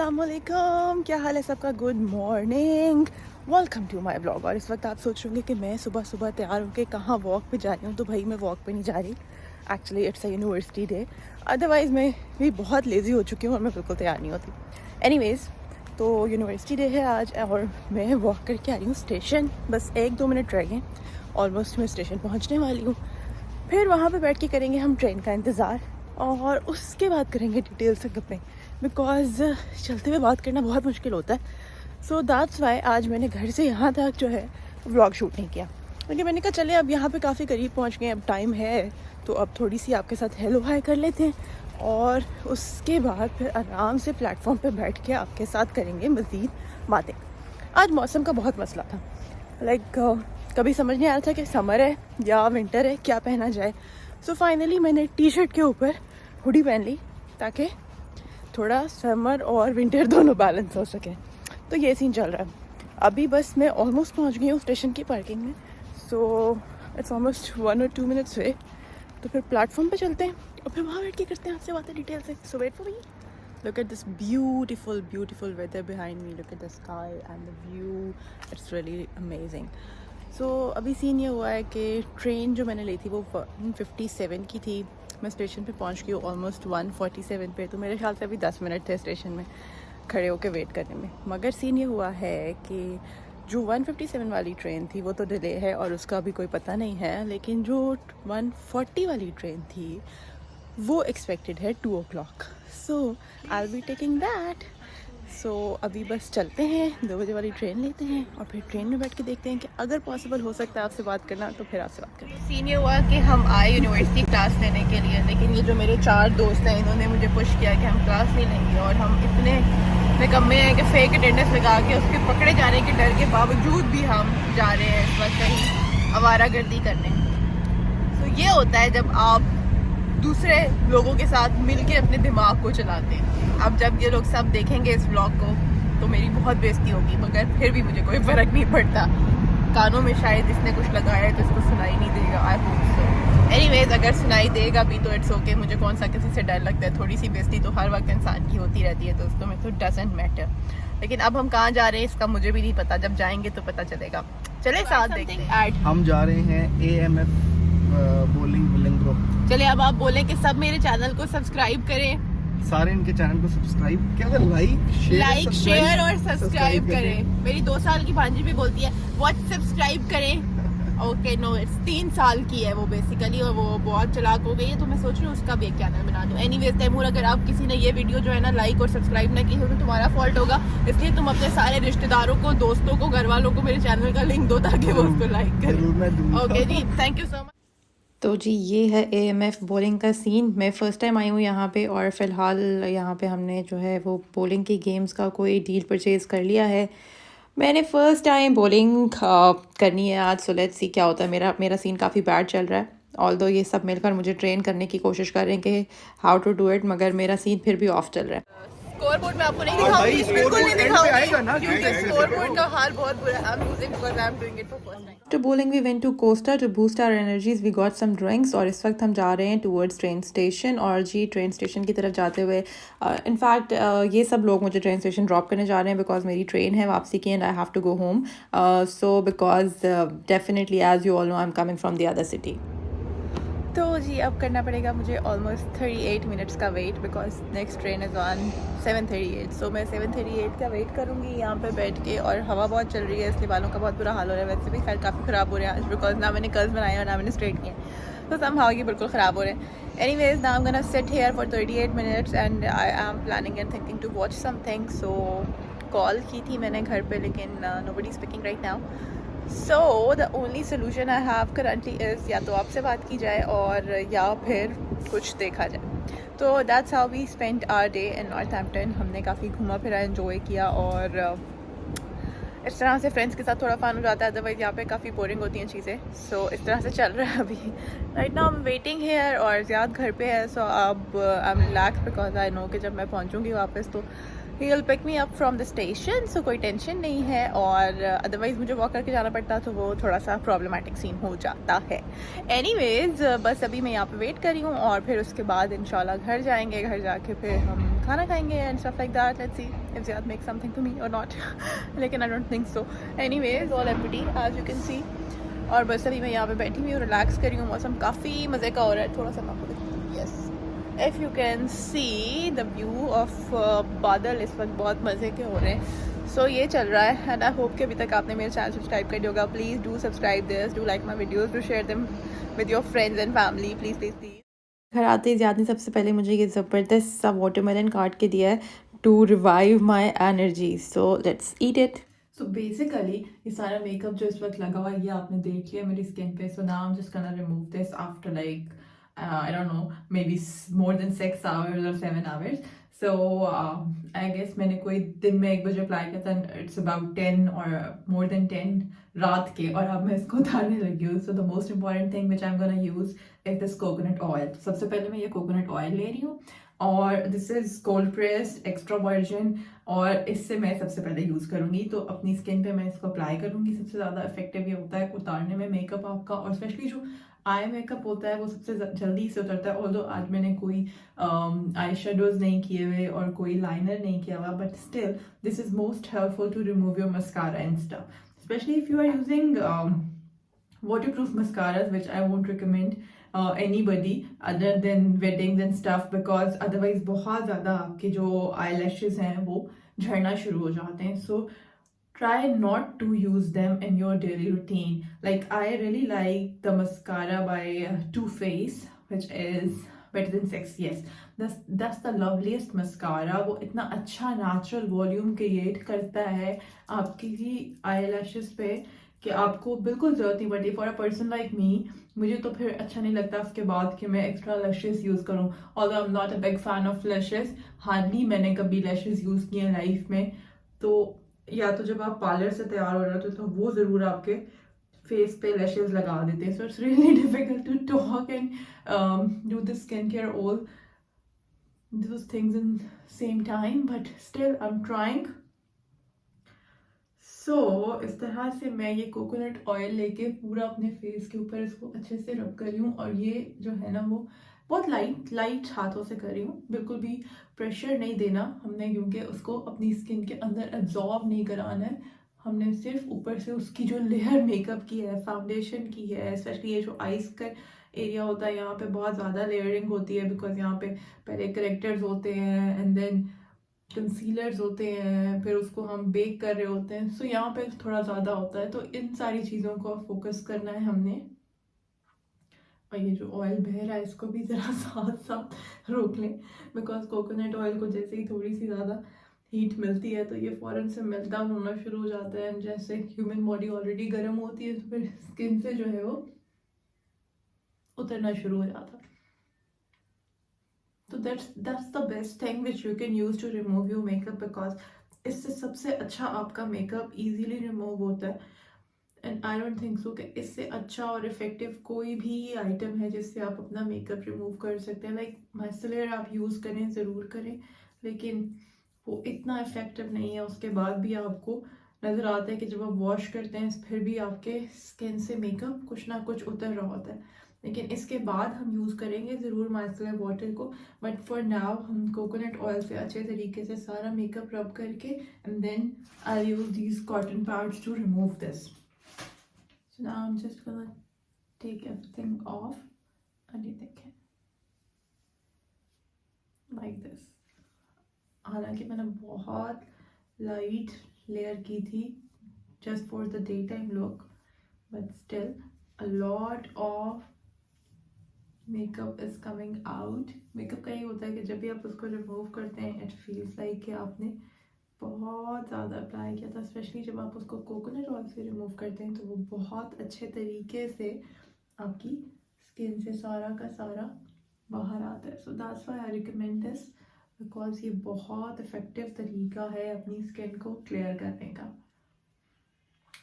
अस्सलामुअलैकुम, क्या हाल है सबका। Good morning, welcome to my blog. और इस वक्त आप सोच रहे होंगे कि मैं सुबह सुबह तैयार होकर कहाँ वॉक पे जा रही हूँ। तो भाई मैं वॉक पे नहीं जा रही, actually it's a university day. Otherwise मैं भी बहुत लेज़ी हो चुकी हूँ और मैं बिल्कुल तैयार नहीं होती। एनीवेज़, तो यूनिवर्सिटी डे है आज और मैं वॉक करके आ रही हूँ स्टेशन। बस 1-2 मिनट रह गए, ऑलमोस्ट मैं स्टेशन पहुँचने वाली हूँ। फिर वहाँ पे बैठ के करेंगे हम ट्रेन का इंतज़ार और उसके बाद करेंगे डिटेल से गप्पें, बिकॉज़ चलते हुए बात करना बहुत मुश्किल होता है। सो दैट्स वाई आज मैंने घर से यहाँ तक जो है व्लॉग शूट नहीं किया, क्योंकि मैंने कहा चले अब यहाँ पे काफ़ी करीब पहुँच गए, अब टाइम है तो अब थोड़ी सी आपके साथ हेलो हाय कर लेते हैं और उसके बाद फिर आराम से प्लेटफॉर्म पे बैठ के आपके साथ करेंगे मज़ीद बातें। आज मौसम का बहुत मसला था, कभी समझ नहीं आ रहा था कि समर है या विंटर है, क्या पहना जाए। सो फाइनली मैंने टी शर्ट के ऊपर हुडी पहन ली ताकि थोड़ा समर और विंटर दोनों बैलेंस हो सके। तो ये सीन चल रहा है। अभी बस मैं ऑलमोस्ट पहुंच गई हूँ स्टेशन की पार्किंग में। So it's almost 1 or 2 minutes वे। तो फिर प्लेटफॉर्म पे चलते हैं और फिर वहाँ बैठ के करते हैं आपसे बातें डिटेल से। So wait for me. Look at this beautiful weather behind me. Look at the sky and the view. It's really amazing. So अभी सीन ये हुआ है कि ट्रेन जो मैंने ली थी वो 1:57 की थी। मैं स्टेशन पे पहुंच गई हूँ ऑलमोस्ट 1:47 पे। तो मेरे ख्याल से अभी 10 मिनट थे स्टेशन में खड़े होकर वेट करने में। मगर सीन ये हुआ है कि जो 1:57 वाली ट्रेन थी वो तो डिले है और उसका अभी कोई पता नहीं है, लेकिन जो 1:40 वाली ट्रेन थी वो एक्सपेक्टेड है 2 o'clock। So I will be taking that. So अभी बस चलते हैं, 2 बजे वाली ट्रेन लेते हैं और फिर ट्रेन में बैठ के देखते हैं कि अगर पॉसिबल हो सकता है आपसे बात करना तो फिर आपसे बात करें। सीन ये हुआ कि हम आए यूनिवर्सिटी क्लास लेने के लिए, लेकिन ये जो मेरे 4 दोस्त हैं इन्होंने मुझे पुश किया कि हम क्लास नहीं लेंगे और हम इतने निकम्मे हैं कि फेक अटेंडेंस लगा के उसके पकड़े जाने के डर के बावजूद भी हम जा रहे हैं इस वक्त कहीं आवारागर्दी करने। तो ये होता है जब आप दूसरे लोगों के साथ मिलके अपने दिमाग को चलाते हैं। अब जब ये लोग सब देखेंगे इस व्लॉग को तो मेरी बहुत बेइज्जती होगी, मगर फिर भी मुझे कोई फ़र्क नहीं पड़ता। कानों में शायद इसने कुछ लगाया है तो इसको सुनाई नहीं देगा। I hope so. एनीवेज, अगर सुनाई देगा भी तो इट्स ओके। मुझे कौन सा किसी से डर लगता है। थोड़ी सी बेइज्जती तो हर वक्त इंसान की होती रहती है दोस्तों में, तो डजंट मैटर। लेकिन अब हम कहाँ जा रहे हैं इसका मुझे भी नहीं पता, जब जाएंगे तो पता चलेगा। चले साथ देखते हैं। हम जा रहे हैं AMF बोलिंग ग्रुप। चलिए अब आप बोलें कि सब मेरे चैनल को सब्सक्राइब करें, सारे इनके चैनल को सब्सक्राइब क्या कर लाइक शेयर और सब्सक्राइब करें। मेरी 2 साल की भांजी भी बोलती है व्हाट सब्सक्राइब करें। ओके नो, इट्स 3 साल की है वो बेसिकली और वो बहुत चालाक हो गई है, तो मैं सोच रही हूँ उसका भी एक चैनल बना दूँ। एनीवेज तैमूर, अगर आप किसी ने ये वीडियो जो है ना लाइक और सब्सक्राइब ना की हो तो तुम्हारा फॉल्ट होगा, इसलिए तुम अपने सारे रिश्तेदारों को, दोस्तों को, घर वालों को मेरे चैनल का लिंक दो ताकि वो उसको लाइक करें। ओके जी, थैंक यू सो मच। तो जी ये है AMF बॉलिंग का सीन। मैं फ़र्स्ट टाइम आई हूँ यहाँ पे और फ़िलहाल यहाँ पे हमने जो है वो बॉलिंग की गेम्स का कोई डील परचेज़ कर लिया है। मैंने फ़र्स्ट टाइम बॉलिंग करनी है आज, सो लेट्स सी क्या होता है। मेरा सीन काफ़ी बैड चल रहा है, ऑल्दो ये सब मिलकर मुझे ट्रेन करने की कोशिश कर रहे हैं कि हाउ टू डू इट, मगर मेरा सीन फिर भी ऑफ चल रहा है। स्कोरबोर्ड में आपको नहीं दिखाऊंगी, बिल्कुल नहीं दिखाऊंगी क्योंकि स्कोरबोर्ड का हाल बहुत बुरा है। I'm losing because I'm doing it for first time. After bowling we went to Costa to boost our energies. We got some drinks और इस वक्त हम जा रहे हैं towards train station। और जी ट्रेन स्टेशन की तरफ जाते हुए इनफैक्ट ये सब लोग मुझे ट्रेन स्टेशन ड्रॉप करने जा रहे हैं बिकॉज मेरी ट्रेन है वापसी की and I have to go home. So because definitely as you all know I am coming from the other city. तो जी अब करना पड़ेगा मुझे ऑलमोस्ट 38 मिनट्स का wait because next train is on 7:38। So मैं 7:38 का वेट करूँगी यहाँ पे बैठ के। और हवा बहुत चल रही है इसलिए बालों का बहुत बुरा हाल हो रहा है। वैसे भी खैर काफ़ी ख़राब हो रहे हैं आज बिकॉज ना मैंने कर्ल्स बनाए और ना मैंने स्ट्रेट किए, तो समहाउ ये बिल्कुल ख़राब हो रहे हैं। Anyways now I am gonna sit here for 38 minutes and I am planning and thinking to watch something. So call की थी मैंने घर पे लेकिन nobody speaking right now. So the only solution I have currently is या तो आपसे बात की जाए और या फिर कुछ देखा जाए। तो that's how we spend our day in Northampton. हमने काफ़ी घूमा फिरा, एंजॉय किया और इस तरह से फ्रेंड्स के साथ थोड़ा फन हो जाता है, अदरवाइज़ यहाँ पे काफ़ी बोरिंग होती हैं चीज़ें। सो इस तरह से चल रहा है अभी। Right now I am waiting here और ज़्यादा घर पे है। सो अब I am relax because I know कि जब मैं पहुँचूँगी वापस तो he will pick me up from the station, so कोई टेंशन नहीं है। और अदरवाइज़ मुझे वॉक करके जाना पड़ता तो वो थोड़ा सा प्रॉब्लमेटिक सीन हो जाता है। एनीवेज बस अभी मैं यहाँ पे वेट कर रही हूँ और फिर उसके बाद इंशाल्लाह घर जाएंगे। घर जाके फिर हम खाना खाएंगे and stuff like that. Let's see if Ziyad make something to me और नॉट लेकिन I don't think so. Anyways all empty as you can see. और बस अभी मैं यहाँ पे बैठी हुई हूँ, रिलैक्स कर रही हूँ। मौसम काफ़ी मज़े का हो रहा है। थोड़ा सा मैं yes, if you can see the view of बादल इस वक्त बहुत मज़े के हो रहे हैं। सो ये चल रहा है एंड आई होप कि अभी तक आपने मेरे चैनल सब्सक्राइब कर दिया होगा। Please do subscribe this, do like my videos, do share them with your friends and family, please please please. घर आते ही ज़ियाद ने सबसे पहले मुझे ये ज़बरदस्त सा वाटरमेलन काट के दिया है to revive my energy. So let's eat it. So basically ये सारा मेकअप जो इस वक्त लगा हुआ है ये आपने देख लिया मेरी स्किन पे। सो now I am just gonna remove this after like I don't know, maybe more than 6 hours or 7 hours. So I guess मैंने कोई दिन में 1 बजे अप्लाई किया था। It's about 10 or more than 10 रात के, और अब मैं इसको उतारने लगी हूँ। So the most important thing which I'm gonna use is this coconut oil. सबसे पहले मैं ये coconut oil ले रही हूँ और this is cold pressed extra virgin, और इससे मैं सबसे पहले यूज़ करूँगी। तो अपनी स्किन पे मैं इसको अप्लाई करूँगी। सबसे ज़्यादा इफेक्टिव ये होता है उतारने में मेकअप आपका, और स्पेशली जो आई मेकअप होता है वो सबसे जल्दी से उतरता है। ऑल्दो आज मैंने कोई आई शेडोज नहीं किए हुए और कोई लाइनर नहीं किया हुआ, but still this is most helpful to remove your mascara and stuff, especially if you are using waterproof mascaras, which I won't recommend anybody other than weddings and stuff, because otherwise बहुत ज़्यादा आपके जो eyelashes हैं वो झड़ना शुरू हो जाते हैं। So try not to use them in your daily routine. Like I really like the mascara by Too Faced, which is better than sex. Yes, that's the loveliest mascara. वो इतना अच्छा natural volume create करता है आपकी eyelashes पे कि आपको बिल्कुल जरूरत नहीं पड़ती। For a person like me, मुझे तो फिर अच्छा नहीं लगता उसके बाद कि मैं एक्स्ट्रा लैशेस यूज करूं। Although I am not a big fan of lashes, hardly मैंने कभी लैशेस यूज किए हैं लाइफ में। तो या तो जब आप पार्लर से तैयार हो रहे हो तो वो जरूर आपके फेस पे लैशेस लगा देते हैं। So it's really difficult to talk and do this skin care all those things in same time, but still I'm trying. So इस तरह से मैं ये कोकोनट ऑयल लेके पूरा अपने फेस के ऊपर इसको अच्छे से रब कर रही हूँ। और ये जो है ना वो बहुत लाइट हाथों से कर रही हूँ, बिल्कुल भी प्रेशर नहीं देना हमने, क्योंकि उसको अपनी स्किन के अंदर एब्जॉर्ब नहीं कराना है। हमने सिर्फ ऊपर से उसकी जो लेयर मेकअप की है, फाउंडेशन की है, स्पेशली ये जो आईज का एरिया होता है यहाँ पे बहुत ज़्यादा लेयरिंग होती है, बिकॉज यहाँ पे पहले करेक्टर्स होते हैं एंड देन कंसीलर्स होते हैं, फिर उसको हम बेक कर रहे होते हैं। सो यहाँ पे थोड़ा ज़्यादा होता है, तो इन सारी चीज़ों को फोकस करना है हमने। और ये जो ऑयल बह रहा है इसको भी ज़रा साथ साथ रोक लें, बिकॉज कोकोनट ऑयल को जैसे ही थोड़ी सी ज़्यादा हीट मिलती है तो ये फ़ौरन से मेल्ट डाउन होना शुरू हो जाता है। जैसे ह्यूमन बॉडी ऑलरेडी गर्म होती है तो फिर स्किन से जो है वो उतरना शुरू हो जाता है। तो that's the best thing which you can use to remove your makeup, because इससे सबसे अच्छा आपका मेकअप इजीली रिमूव होता है। एंड आई डोंट थिंक सो कि इससे अच्छा और इफेक्टिव कोई भी आइटम है जिससे आप अपना मेकअप रिमूव कर सकते हैं। लाइक माइसेलर आप यूज़ करें, ज़रूर करें, लेकिन वो इतना इफेक्टिव नहीं है। उसके बाद भी आपको नज़र आता है कि जब आप वॉश करते हैं फिर भी आपके स्किन से मेकअप कुछ ना कुछ उतर रहा होता है। लेकिन इसके बाद हम यूज़ करेंगे ज़रूर माइसेलर वाटर को, बट फॉर नाउ हम कोकोनट ऑयल से अच्छे तरीके से सारा मेकअप रब करके and then I use these cotton pads to remove this. So now I'm just gonna take everything off and you देखें like this। हालांकि मैंने बहुत लाइट लेयर की थी just for the daytime look, but still a lot of makeup is coming out। Makeup का ये होता है कि जब भी आप उसको रिमूव करते हैं it feels like कि आपने बहुत ज़्यादा अप्लाई किया था, स्पेशली जब आप उसको कोकोनट ऑयल से रिमूव करते हैं तो वो बहुत अच्छे तरीके से आपकी स्किन से सारा का सारा बाहर आता है। So that's why I recommend this, because ये बहुत इफेक्टिव तरीका है अपनी स्किन को क्लियर करने का।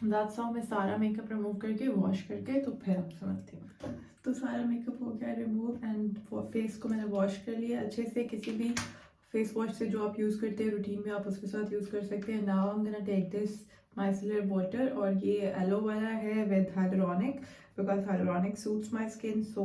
दैट्स हाउ मैं सारा मेकअप रिमूव करके वॉश करके तो फिर आप समझती हूँ। तो सारा मेकअप हो गया रिमूव एंड फेस को मैंने वॉश कर लिया अच्छे से। किसी भी फेस वॉश से जो आप यूज़ करते हैं रूटीन में, आप उसके साथ यूज़ कर सकते हैं. Now I am gonna take this micellar water, और ये एलो वाला है with hyaluronic, because hyaluronic suits my skin. So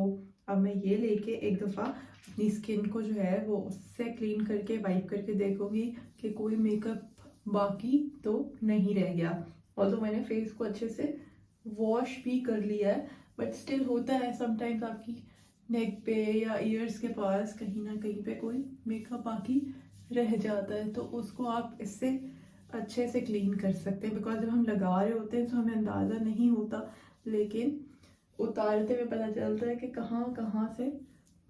अब मैं ये लेके एक दफ़ा अपनी स्किन को जो है वो उससे क्लीन करके वाइप करके देखूंगी कि कोई मेकअप बाकी तो नहीं रह गया. ऑल्दो मैंने फेस को अच्छे से वॉश भी कर लिया है, बट स्टिल होता है समटाइम्स आपकी नेक पे या ईयर्स के पास कहीं ना कहीं पे कोई मेकअप बाकी रह जाता है, तो उसको आप इससे अच्छे से क्लीन कर सकते हैं. बिकॉज जब हम लगा रहे होते हैं तो हमें अंदाज़ा नहीं होता, लेकिन उतारते हुए पता चलता है कि कहाँ कहाँ से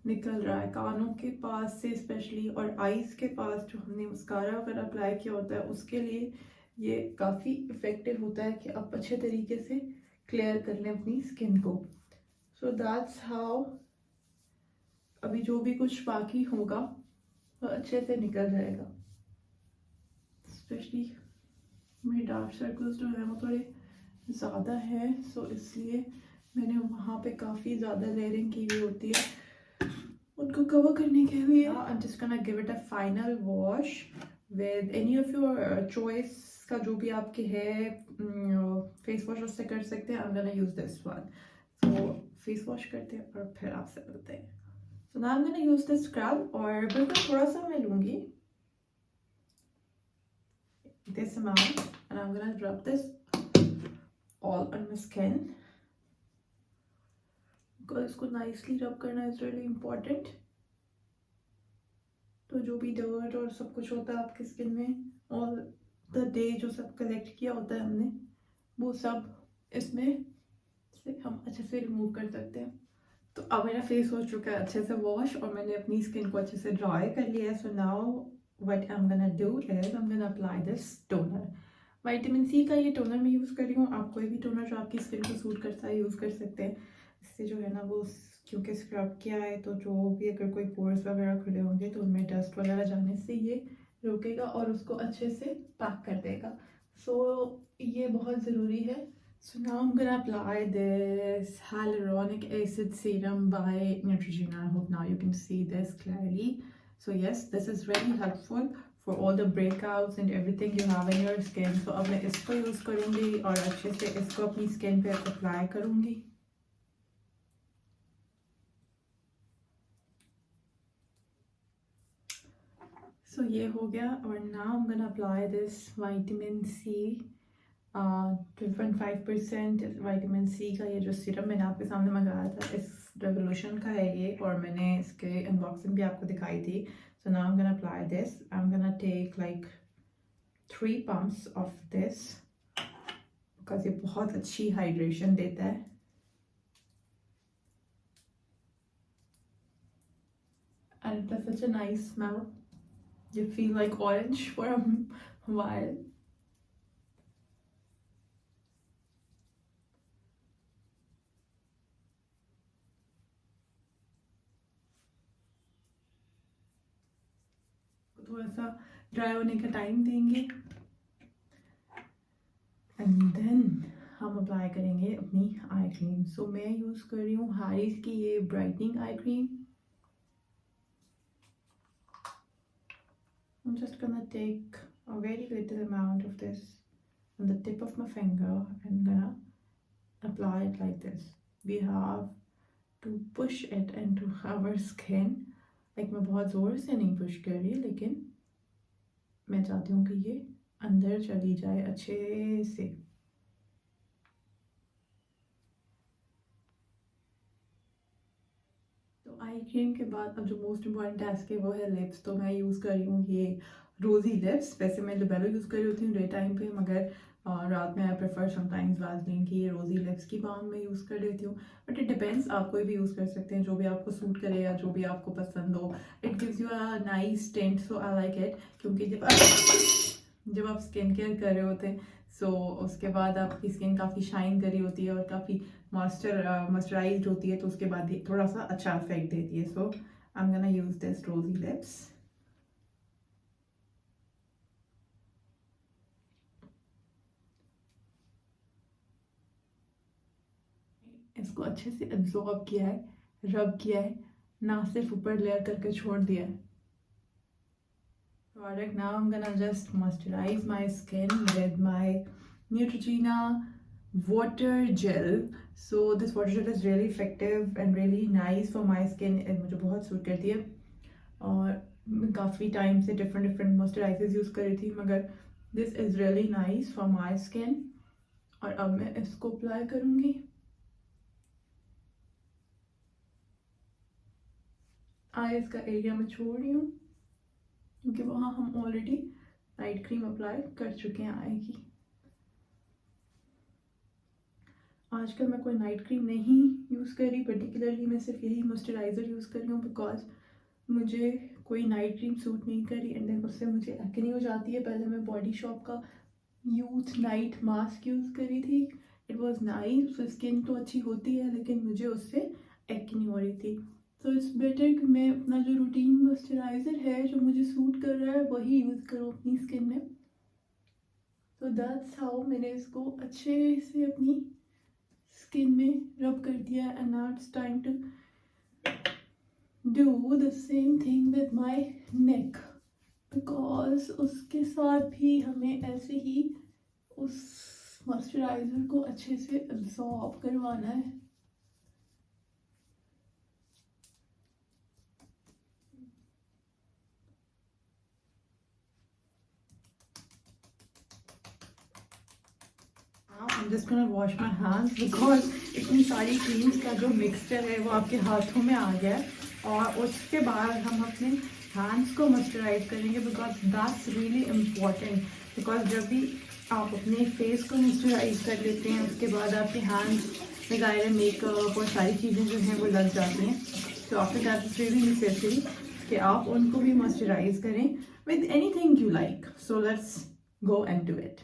निकल रहा है. कानों के पास से स्पेशली, और आईज के पास जो हमने मस्कारा वगैरह अप्लाई किया होता है उसके लिए ये काफ़ी इफ़ेक्टिव होता है कि आप अच्छे तरीके से क्लियर कर लें अपनी स्किन को. सो दैट्स हाउ अभी जो भी कुछ बाकी होगा वो अच्छे से निकल जाएगा. स्पेशली मेरे डार्क सर्कल्स जो है वो थोड़े ज़्यादा है, सो इसलिए मैंने वहाँ पे काफ़ी ज़्यादा लेयरिंग की हुई होती है उनको कवर करने के लिए. I am just gonna give it a final wash with any of your choice का जो भी आपके है फेस वॉश उससे कर सकते हैं. आई am gonna use this one. तो फेस वॉश करते हैं और फिर आपसे मिलते हैं. सो now I am gonna use this scrub, और बिल्कुल थोड़ा सा मैं लूँगी, this amount, and I'm gonna rub this all on my skin because इसको nicely rub करना is really important. तो जो भी डर्ट और सब कुछ होता है आपकी स्किन में ऑल द डे, जो सब कलेक्ट किया होता है हमने, वो सब इसमें से हम अच्छे से रिमूव कर सकते हैं. तो अब मेरा फेस हो चुका है अच्छे से वॉश, और मैंने अपनी स्किन को अच्छे से ड्राई कर लिया है. So now what I am gonna do is I am gonna apply this toner. Vitamin C का ये टोनर मैं यूज़ कर रही हूँ. आप कोई भी टोनर जो आपकी स्किन को सूट करता है यूज़ कर सकते हैं. इससे जो है ना वो, क्योंकि स्क्रब किया है तो जो भी अगर कोई पोर्स वगैरह खुले होंगे तो उनमें डस्ट वगैरह जाने से ये रोकेगा और उसको अच्छे से पैक कर देगा. सो ये बहुत ज़रूरी है. So now I'm gonna apply this hyaluronic acid serum by Neutrogena. I hope now you can see this clearly. So yes, this is really helpful for all the breakouts and everything you have in your skin. So अब मैं इसको use करूँगी और अच्छे से इसको अपनी skin पे अप्लाई करूँगी. So ये हो गया, और now I'm gonna apply this vitamin C 12.5% vitamin C का ये जो सीरम मैंने आपके सामने मंगाया था, इस रेवोल्यूशन का है ये, और मैंने इसके अनबॉक्सिंग भी आपको दिखाई थी. So now I am gonna apply this. I am gonna take like 3 pumps of this because ये बहुत अच्छी हाइड्रेशन देता है. And it has such a nice smell. You feel like orange for a while. थोड़ा सा dry होने का time देंगे, एंड देन हम अप्लाई करेंगे अपनी आई क्रीम. सो मैं यूज़ कर रही हूँ हारिस की ये brightening eye cream. I'm just gonna take a very little amount of this on the tip of my finger and gonna apply it like this. We have to push it into our skin. Like मैं बहुत ज़ोर से नहीं push कर रही, लेकिन मैं चाहती हूँ कि ये अंदर चली जाए अच्छे से. तो आई क्रीम के बाद अब जो मोस्ट इम्पॉर्टेंट टास्क है वो है लिप्स. तो मैं यूज़ कर रही हूँ ये रोज़ी लिप्स. वैसे मैं लिबेलो यूज़ कर रही होती हूँ डे टाइम पे, मगर रात में आई प्रेफर समटाइम्स वाजलिन की रोज़ी लिप्स की बाम में यूज़ कर लेती हूँ. बट इट डिपेंड्स, आप कोई भी यूज़ कर सकते हैं जो भी आपको सूट करे या जो भी आपको पसंद हो. It gives you a nice tent, so I like it. क्योंकि जब आप स्किन केयर कर रहे होते हैं सो उसके बाद आपकी स्किन काफ़ी शाइन कर रही होती है और काफ़ी मॉइस्चराइज्ड होती है, तो उसके बाद ही थोड़ा सा अच्छा इफेक्ट देती है. So I am gonna use this rosy lips. इसको अच्छे से एब्जॉर्ब किया है, रब किया है, ना सिर्फ ऊपर लेयर करके छोड़ दिया है. product. Now I'm gonna just moisturize my skin with my Neutrogena water gel. So this water gel is really effective and really nice for my skin. मुझे बहुत सूट करती है और मैं काफ़ी टाइम से डिफरेंट मॉइस्चराइजर्स यूज़ कर रही थी, मगर this is really nice for my skin. और अब मैं इसको अप्लाई करूँगी. आईज का एरिया में छोड़ रही हूँ क्योंकि वहाँ हम ऑलरेडी नाइट क्रीम अप्लाई कर चुके हैं आई की. आजकल मैं कोई नाइट क्रीम नहीं यूज़ कर रही, पर्टिकुलरली मैं सिर्फ यही मॉइस्चराइज़र यूज़ कर रही हूँ बिकॉज मुझे कोई नाइट क्रीम सूट नहीं कर रही एंड देन उससे मुझे एक्ने हो जाती है. पहले मैं बॉडी शॉप का यूथ नाइट मास्क यूज़ कर रही थी. इट वॉज नाइस, उससे स्किन तो अच्छी होती है लेकिन मुझे उससे एक्ने हो रही थी. तो इट्स बेटर कि मैं अपना जो रूटीन मॉइस्चराइज़र है जो मुझे सूट कर रहा है वही यूज़ करूँ अपनी स्किन में. तो दैट्स हाउ मैंने इसको अच्छे से अपनी स्किन में रब कर दिया. And now it's time to do the same thing with my neck because उसके साथ भी हमें ऐसे ही उस मॉइस्चराइज़र को अच्छे से एब्जॉर्ब करवाना है. I'm just gonna wash my hands because इतनी सारी क्रीम्स का जो मिक्सचर है वो आपके हाथों में आ गया है. और उसके बाद हम अपने हैंड्स को मॉइस्चराइज करेंगे because that's really important. Because जब भी आप अपने फेस को मॉइस्चराइज कर लेते हैं उसके बाद आपके हैंड्स में ज़ाहिर मेकअप और सारी चीज़ें जो हैं वो लग जाती हैं. तो after that it's really necessary कि आप उनको भी मॉइस्चराइज करें with anything you like. So let's go and do it.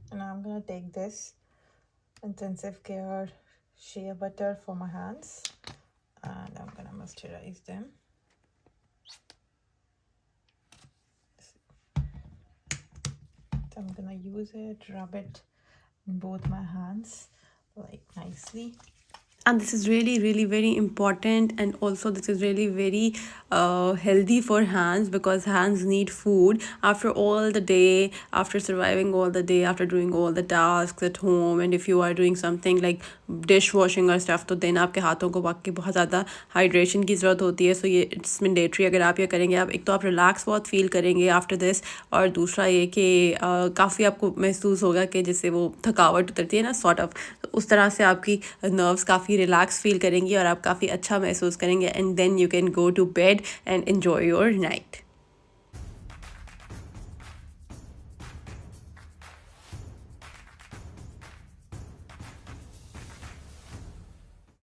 And I'm gonna take this intensive care shea butter for my hands and I'm gonna moisturize them. So I'm gonna use it, rub it in both my hands like nicely. And this is really very important, and also this is really very healthy for hands because hands need food after all the day, after surviving all the day, after doing all the tasks at home, and if you are doing something like dishwashing or stuff, तो then आपके हाथों को बाकी बहुत ज़्यादा hydration की ज़रूरत होती है. सो ये इट्स मैंडेटरी. अगर आप ये करेंगे आप एक तो आप रिलैक्स बहुत फील करेंगे आफ्टर दिस, और दूसरा ये कि काफ़ी आपको महसूस होगा कि जैसे वो थकावट उतरती है ना सॉर्ट ऑफ, उस तरह से आपकी नर्व्स काफ़ी रिलैक्स फील करेंगी और आप काफ़ी अच्छा महसूस करेंगे. And then you can go to bed and enjoy your night.